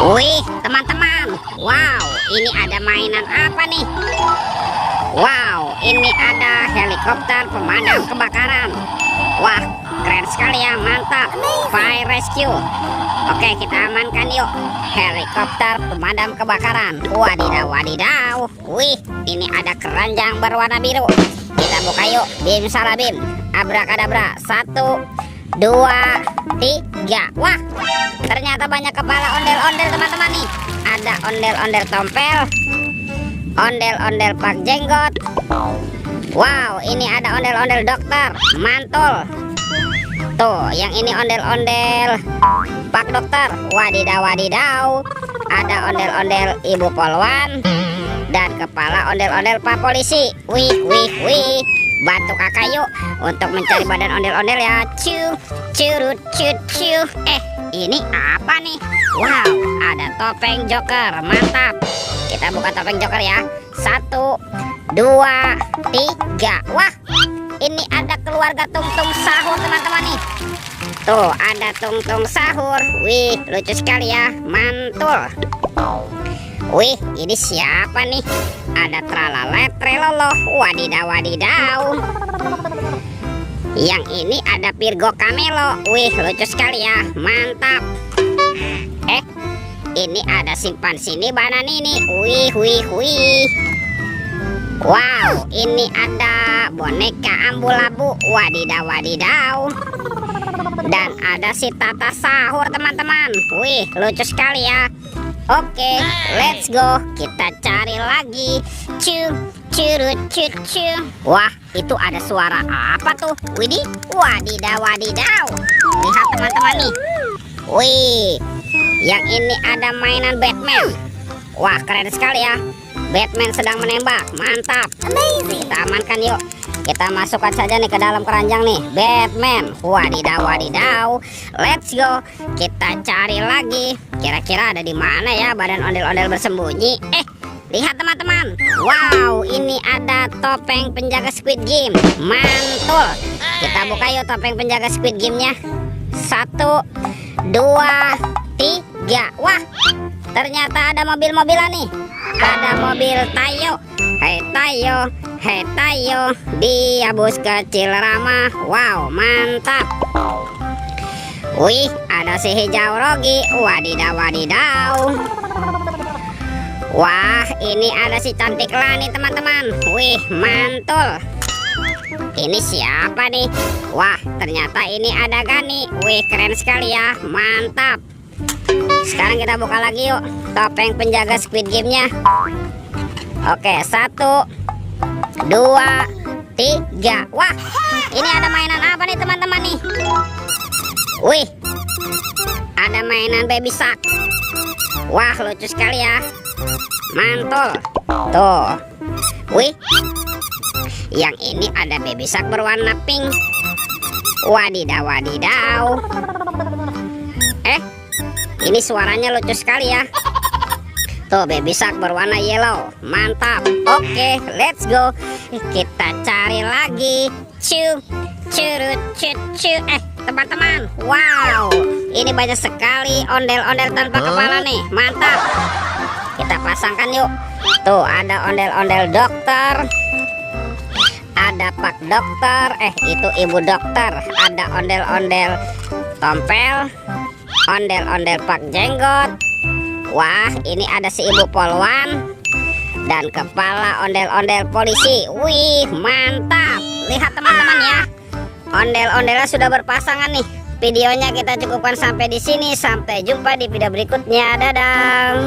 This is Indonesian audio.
Wih, teman-teman. Wow, ini ada mainan apa nih? Wow, ini ada helikopter pemadam kebakaran. Wah, keren sekali ya, mantap. Fire rescue. Oke, kita amankan yuk. Helikopter pemadam kebakaran. Wadidaw, wadidaw. Wih, ini ada keranjang berwarna biru. Kita buka yuk. Bim salah bim. Abrakadabra. 1, 2, 3. Wah, ternyata banyak kepala ondel-ondel teman-teman nih. Ada ondel-ondel tompel, ondel-ondel pak jenggot. Wow, ini ada ondel-ondel dokter mantul. Tuh, yang ini ondel-ondel pak dokter. Wadidaw, wadidaw. Ada ondel-ondel ibu polwan dan kepala ondel-ondel pak polisi. Wih, wih, wih. Bantu kakak yuk untuk mencari badan ondel-ondel ya. Curut, cu. Ini apa nih? Wow, ada topeng Joker. Mantap. Kita buka topeng Joker ya. 1, 2, 3. Wah, ini ada keluarga Tung-Tung Sahur teman-teman nih. Tuh, ada Tung-Tung Sahur. Wih, lucu sekali ya. Mantul. Wih, ini siapa nih? Ada tralalet trelolo. Wadidaw, wadidaw. Yang ini ada Virgo Camelo. Wih, lucu sekali ya. Mantap. Ini ada simpan sini bananini. Wih, wih, wih. Wow, ini ada boneka Ambulabu. Wadidaw, wadidaw. Dan ada si Tata Sahur teman-teman. Wih, lucu sekali ya. Oke, let's go. Kita cari lagi. Curut, cu. Wah, itu ada suara apa tuh? Widih, wadidaw, wadidaw. Lihat teman-teman nih. Wih, yang ini ada mainan Batman. Wah, keren sekali ya. Batman sedang menembak. Mantap. Kita amankan yuk. Kita masukkan saja nih ke dalam keranjang nih. Batman. Wadidaw, wadidaw. Let's go. Kita cari lagi. Kira-kira ada di mana ya badan ondel-ondel bersembunyi? Lihat teman-teman. Wow, ini ada topeng penjaga Squid Game. Mantul. Kita buka yuk topeng penjaga Squid Game-nya. 1, 2, 3. Wah, ternyata ada mobil-mobilan nih. Ada mobil Tayo. Hei Tayo, hei Tayo, dia bus kecil ramah. Wow, mantap. Wih, ada si hijau Rogi. Wadidaw, wadidaw. Wah, ini ada si cantik Lani teman-teman. Wih, mantul. Ini siapa nih? Wah, ternyata ini ada Gani. Wih, keren sekali ya. Mantap. Sekarang kita buka lagi yuk topeng penjaga Squid Game-nya. Oke, 1, 2, 3. Wah, ini ada mainan apa nih teman-teman nih? Wih, ada mainan Baby Shark. Wah, lucu sekali ya. Mantul. Tuh. Wih, yang ini ada Baby Shark berwarna pink. Wadidaw, wadidaw. Ini suaranya lucu sekali ya. Tuh, Baby Shark berwarna yellow. Mantap. Oke, let's go. Kita cari lagi. Curut, cu. Teman-teman. Wow, ini banyak sekali ondel-ondel tanpa kepala nih. Mantap. Kita pasangkan yuk. Tuh, ada ondel-ondel dokter. Ada pak dokter. Itu ibu dokter. Ada ondel-ondel tompel. Ondel-ondel pak jenggot. Wah, ini ada si ibu polwan dan kepala ondel-ondel polisi. Wih, mantap. Lihat teman-teman ya. Ondel-ondelnya sudah berpasangan nih. Videonya kita cukupkan sampai di sini. Sampai jumpa di video berikutnya. Dadah.